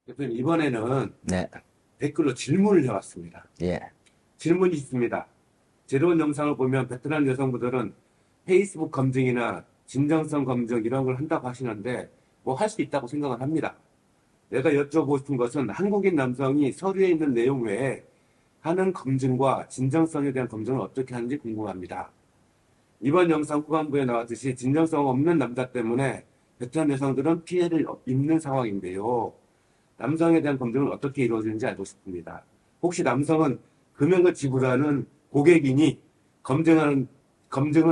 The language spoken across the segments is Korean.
대표님, 이번에는 네, 댓글로 질문을 해왔습니다. 예, 질문이 있습니다. 제로원 영상을 보면 베트남 여성분들은 페이스북 검증이나 진정성 검증 이런 걸 한다고 하시는데 뭐 할 수 있다고 생각을 합니다. 내가 여쭤보고 싶은 것은 한국인 남성이 서류에 있는 내용 외에 하는 검증과 진정성에 대한 검증을 어떻게 하는지 궁금합니다. 이번 영상 후반부에 나왔듯이 진정성 없는 남자 때문에 베트남 여성들은 피해를 입는 상황인데요. 남성에 대한 검증은 어떻게 이루어지는지 알고 싶습니다. 혹시 남성은 금액을 지불하는 고객이니 검증은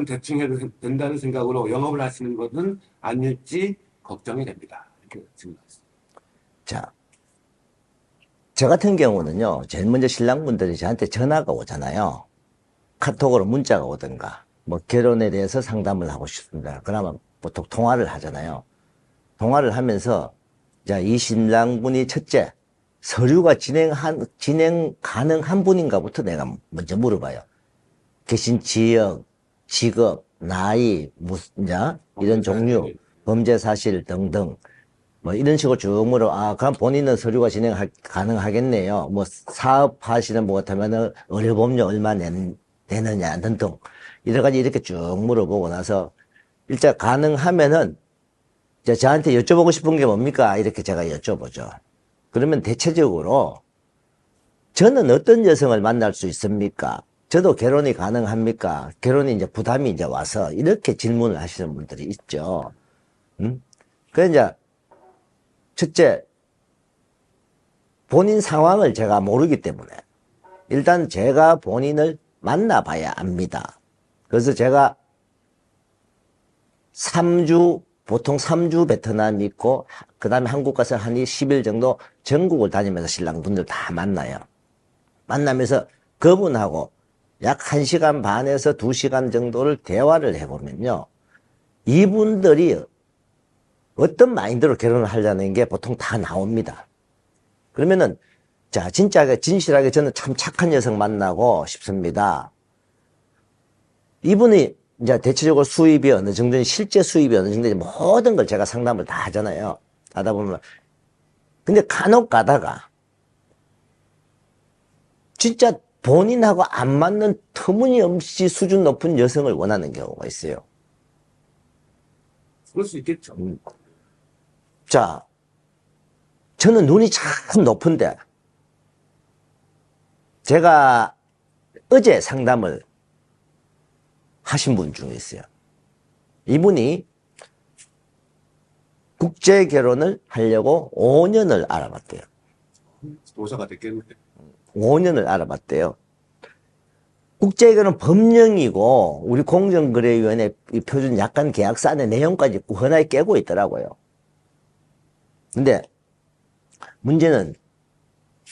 대충 해도 된다는 생각으로 영업을 하시는 것은 아닐지 걱정이 됩니다. 이렇게 질문했습니다. 자, 저 같은 경우는요, 제일 먼저 신랑분들이 저한테 전화가 오잖아요. 카톡으로 문자가 오든가, 뭐 결혼에 대해서 상담을 하고 싶습니다. 그러면 보통 통화를 하잖아요. 통화를 하면서, 자, 이 신랑분이 첫째, 서류가 진행 가능한 분인가부터 내가 먼저 물어봐요. 계신 지역, 직업, 나이, 무슨, 자, 이런 종류, 범죄 사실 등등. 뭐 이런 식으로 쭉 물어. 아, 그럼 본인은 서류가 가능하겠네요. 뭐 사업하시는 분 같으면은 의료보험료 얼마 되느냐 등등 여러 가지 이렇게 쭉 물어보고 나서 일단 가능하면은 이제 저한테 여쭤보고 싶은 게 뭡니까? 이렇게 제가 여쭤보죠. 그러면 대체적으로 저는 어떤 여성을 만날 수 있습니까? 저도 결혼이 가능합니까? 결혼이 이제 부담이 이제 와서 이렇게 질문을 하시는 분들이 있죠. 그래 이제 첫째, 본인 상황을 제가 모르기 때문에 일단 제가 본인을 만나봐야 압니다. 그래서 제가 3주, 보통 3주 베트남 있고 그 다음에 한국 가서 한 10일 정도 전국을 다니면서 신랑분들 다 만나요. 만나면서 그분하고 약 1시간 반에서 2시간 정도를 대화를 해보면요. 이분들이 어떤 마인드로 결혼을 하려는 게 보통 다 나옵니다. 그러면은 자, 진짜 진실하게 저는 참 착한 여성 만나고 싶습니다. 이분이 이제 대체적으로 수입이 어느 정도인지 실제 수입이 어느 정도인지 모든 걸 제가 상담을 다 하잖아요. 하다 보면 근데 간혹 가다가 진짜 본인하고 안 맞는 터무니없이 수준 높은 여성을 원하는 경우가 있어요. 그럴 수 있겠죠. 자, 저는 눈이 참 높은데 제가 어제 상담을 하신 분 중에 있어요. 이분이 국제 결혼을 하려고 5년을 알아봤대요. 도사가 됐겠는데. 5년을 알아봤대요. 국제 결혼 법령이고 우리 공정거래위원회 표준 약관 계약서 안에 내용까지 훤하게 깨고 있더라고요. 근데 문제는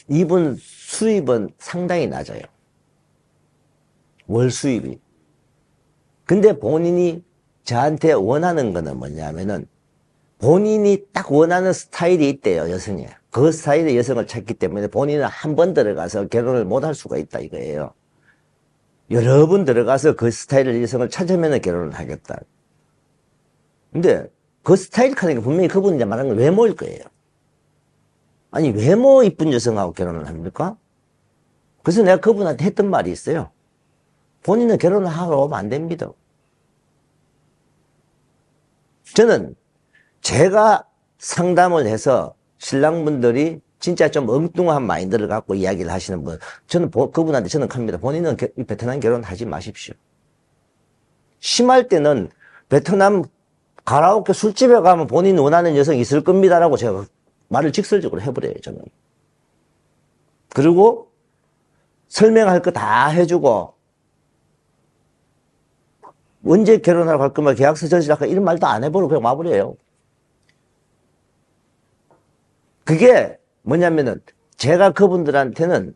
이분 수입은 상당히 낮아요. 월 수입이. 근데 본인이 저한테 원하는 거는 뭐냐면은 본인이 딱 원하는 스타일이 있대요, 여성이. 그 스타일의 여성을 찾기 때문에 본인은 한 번 들어가서 결혼을 못 할 수가 있다, 이거예요. 여러 번 들어가서 그 스타일의 여성을 찾으면 결혼을 하겠다. 근데 그 스타일 하는 게 분명히 그분이 이제 말하는 건 외모일 거예요. 아니, 외모 이쁜 여성하고 결혼을 합니까? 그래서 내가 그분한테 했던 말이 있어요. 본인은 결혼을 하러 오면 안 됩니다. 저는 제가 상담을 해서 신랑분들이 진짜 좀 엉뚱한 마인드를 갖고 이야기를 하시는 분, 저는 그분한테 저는 합니다. 본인은 베트남 결혼하지 마십시오. 심할 때는 베트남 가라오케 술집에 가면 본인 원하는 여성이 있을 겁니다라고 제가 말을 직설적으로 해버려요, 저는. 그리고 설명할 거 다 해주고, 언제 결혼하러 갈 거면 계약서 전시할까 이런 말도 안 해버리고 그냥 와버려요. 그게 뭐냐면은 제가 그분들한테는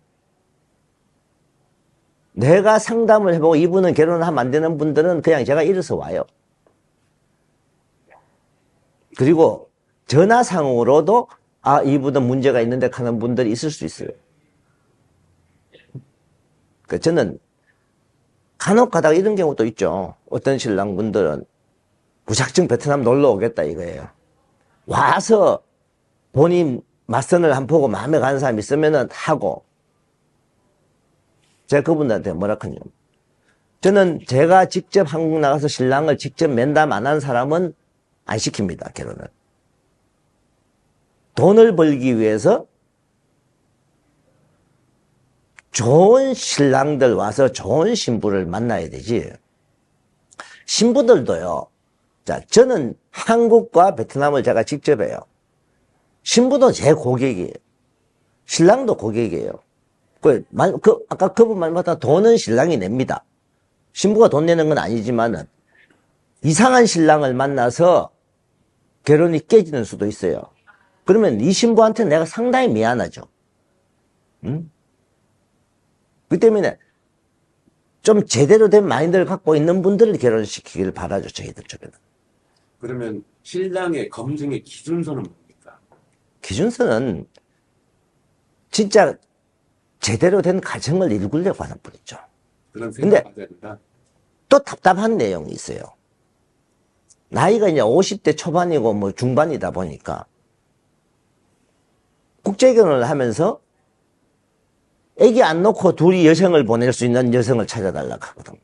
내가 상담을 해보고 이분은 결혼을 하면 안 되는 분들은 그냥 제가 이래서 와요. 그리고 전화상으로도 아, 이분은 문제가 있는데 하는 분들이 있을 수 있어요. 그러니까 저는 간혹 가다가 이런 경우도 있죠. 어떤 신랑분들은 무작정 베트남 놀러 오겠다 이거예요. 와서 본인 맞선을 한 보고 마음에 가는 사람이 있으면은 하고, 제가 그분들한테 뭐라 하냐. 저는 제가 직접 한국 나가서 신랑을 직접 면담 안 한 사람은 안 시킵니다, 결혼을. 돈을 벌기 위해서 좋은 신랑들 와서 좋은 신부를 만나야 되지. 신부들도요. 자, 저는 한국과 베트남을 제가 직접 해요. 신부도 제 고객이에요. 신랑도 고객이에요. 아까 그분 말마다 돈은 신랑이 냅니다. 신부가 돈 내는 건 아니지만은 이상한 신랑을 만나서 결혼이 깨지는 수도 있어요. 그러면 이 신부한테 내가 상당히 미안하죠. 응? 그 때문에 좀 제대로 된 마인드를 갖고 있는 분들을 결혼시키기를 바라죠, 저희들 쪽에는. 그러면 신랑의 검증의 기준서는 뭡니까? 기준서는 진짜 제대로 된 가정을 이루려고 하는 분이죠. 그런 생각 가져야 된다. 또 답답한 내용이 있어요. 나이가 이제 50대 초반이고 뭐 중반이다 보니까 국제결혼을 하면서 애기 안 놓고 둘이 여성을 보낼 수 있는 여성을 찾아달라고 하거든요.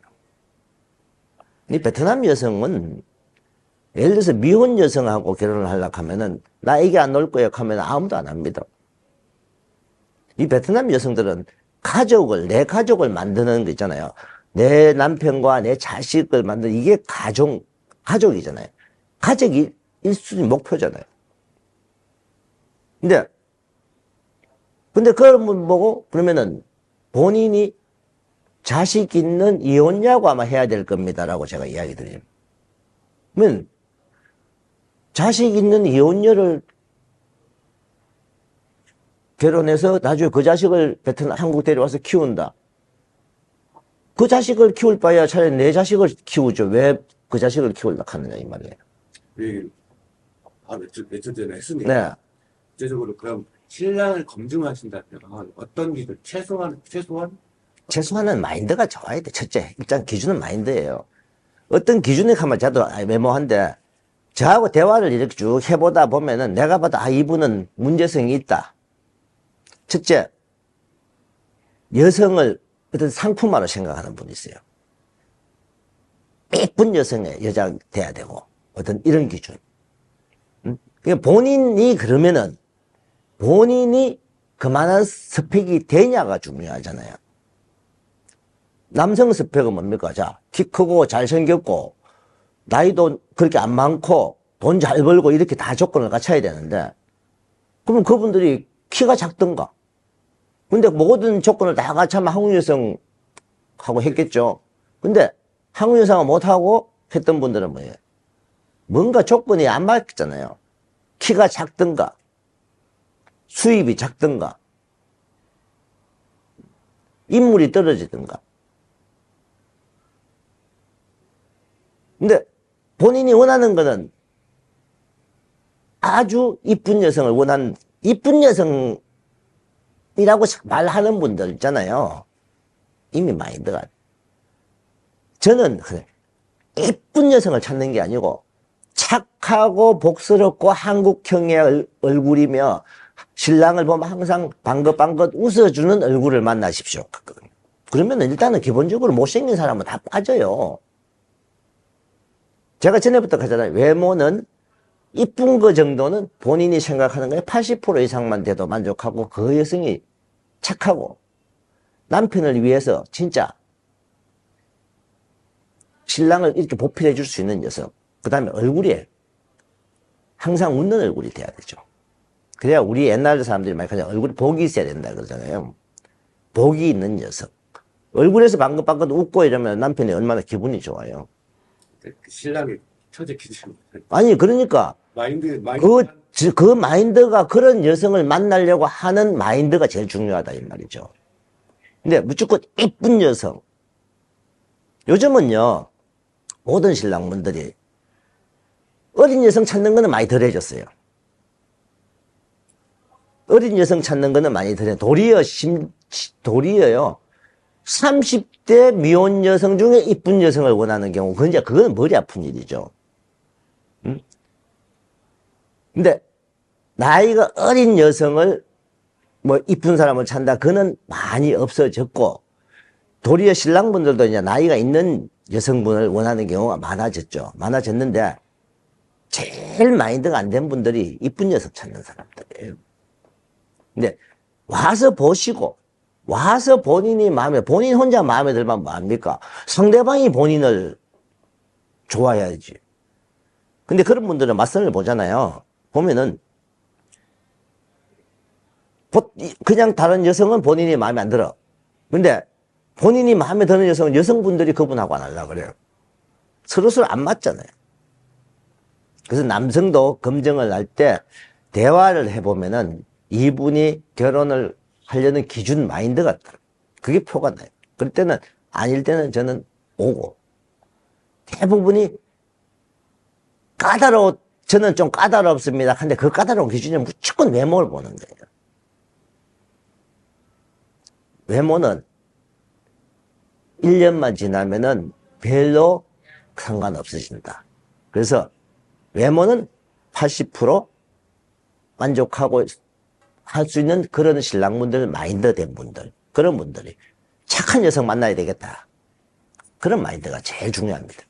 이 베트남 여성은 예를 들어서 미혼 여성하고 결혼을 하려고 하면은 나 애기 안 놓을 거야 하면 아무도 안 합니다. 이 베트남 여성들은 내 가족을 만드는 거 있잖아요. 내 남편과 내 자식을 만드는 이게 가족이잖아요. 가족이 1순위 목표잖아요. 근데 그걸 보고 그러면은 본인이 자식 있는 이혼녀고 아마 해야 될 겁니다라고 제가 이야기 드려요. 그러면 자식 있는 이혼녀를 결혼해서 나중에 그 자식을 베트남, 한국 데려와서 키운다. 그 자식을 키울 바에야 차라리 내 자식을 키우죠. 왜 그 자식을 키우려고 하느냐 이 말이에요. 며칠 전에 했으니까. 네. 구체적으로 그럼 신랑을 검증하신다면 어떤 기준? 최소한은 마인드가 좋아야 돼. 첫째, 일단 기준은 마인드예요. 어떤 기준에 가면 저도 메모한데 저하고 대화를 이렇게 쭉 해보다 보면은 내가 봐도 이분은 문제성이 있다. 첫째, 여성을 어떤 상품화로 생각하는 분이 있어요. 예쁜 여성의 여자가 돼야 되고 어떤 이런 기준. 그러니까 본인이 그러면은 본인이 그만한 스펙이 되냐가 중요하잖아요. 남성 스펙은 뭡니까? 자, 키 크고 잘생겼고 나이도 그렇게 안 많고 돈 잘 벌고 이렇게 다 조건을 갖춰야 되는데 그러면 그분들이 키가 작던가. 근데 모든 조건을 다 갖추면 한국 여성하고 했겠죠. 근데 한국 여성을 못하고 했던 분들은 뭐예요? 뭔가 조건이 안 맞잖아요. 키가 작든가 수입이 작든가 인물이 떨어지든가. 근데 본인이 원하는 거는 아주 이쁜 여성을 원하는 이쁜 여성이라고 말하는 분들 있잖아요. 이미 마인드가. 저는 그래. 이쁜 여성을 찾는 게 아니고 착하고 복스럽고 한국형의 얼굴이며 신랑을 보면 항상 방긋방긋 웃어주는 얼굴을 만나십시오. 그러면 일단은 기본적으로 못생긴 사람은 다 빠져요. 제가 전에부터 하잖아요. 외모는 이쁜 거 정도는 본인이 생각하는 거에 80% 이상만 돼도 만족하고 그 여성이 착하고 남편을 위해서 진짜 신랑을 이렇게 보필해 줄 수 있는 여성. 그 다음에 얼굴이 항상 웃는 얼굴이 돼야 되죠. 그래야 우리 옛날 사람들이 많이 하잖아요. 얼굴에 복이 있어야 된다 그러잖아요. 복이 있는 여성. 얼굴에서 방긋방긋 웃고 이러면 남편이 얼마나 기분이 좋아요. 신랑이 처제 기준. 아니 그러니까 그 마인드가 그런 여성을 만나려고 하는 마인드가 제일 중요하다 이 말이죠. 근데 무조건 이쁜 여성. 요즘은요 모든 신랑분들이 어린 여성 찾는 거는 많이 덜해졌어요. 어린 여성 찾는 거는 많이 덜해. 도리어요. 30대 미혼 여성 중에 이쁜 여성을 원하는 경우, 그건 머리 아픈 일이죠. 응? 근데 나이가 어린 여성을 뭐 이쁜 사람을 찾는다. 그는 많이 없어졌고, 도리어 신랑분들도 이제 나이가 있는 여성분을 원하는 경우가 많아졌죠. 많아졌는데, 제일 마인드가 안 된 분들이 이쁜 여성 찾는 사람들이에요. 근데 와서 보시고, 와서 본인 혼자 마음에 들면 뭐합니까? 상대방이 본인을 좋아해야지. 근데 그런 분들은 맞선을 보잖아요. 보면은, 그냥 다른 여성은 본인이 마음에 안 들어. 근데 본인이 마음에 드는 여성은 여성분들이 그분하고 안 하려고 그래요. 서로서로 안 맞잖아요. 그래서 남성도 검증을 할 때 대화를 해보면은 이분이 결혼을 하려는 기준 마인드가 그게 표가 나요. 그럴 때는 아닐 때는 저는 오고, 대부분이 저는 좀 까다롭습니다. 근데 그 까다로운 기준이 무조건 외모를 보는 거예요. 외모는 1년만 지나면은 별로 상관없어진다. 그래서 외모는 80% 만족하고 할 수 있는 그런 신랑분들, 마인드 된 분들, 그런 분들이 착한 여성 만나야 되겠다. 그런 마인드가 제일 중요합니다.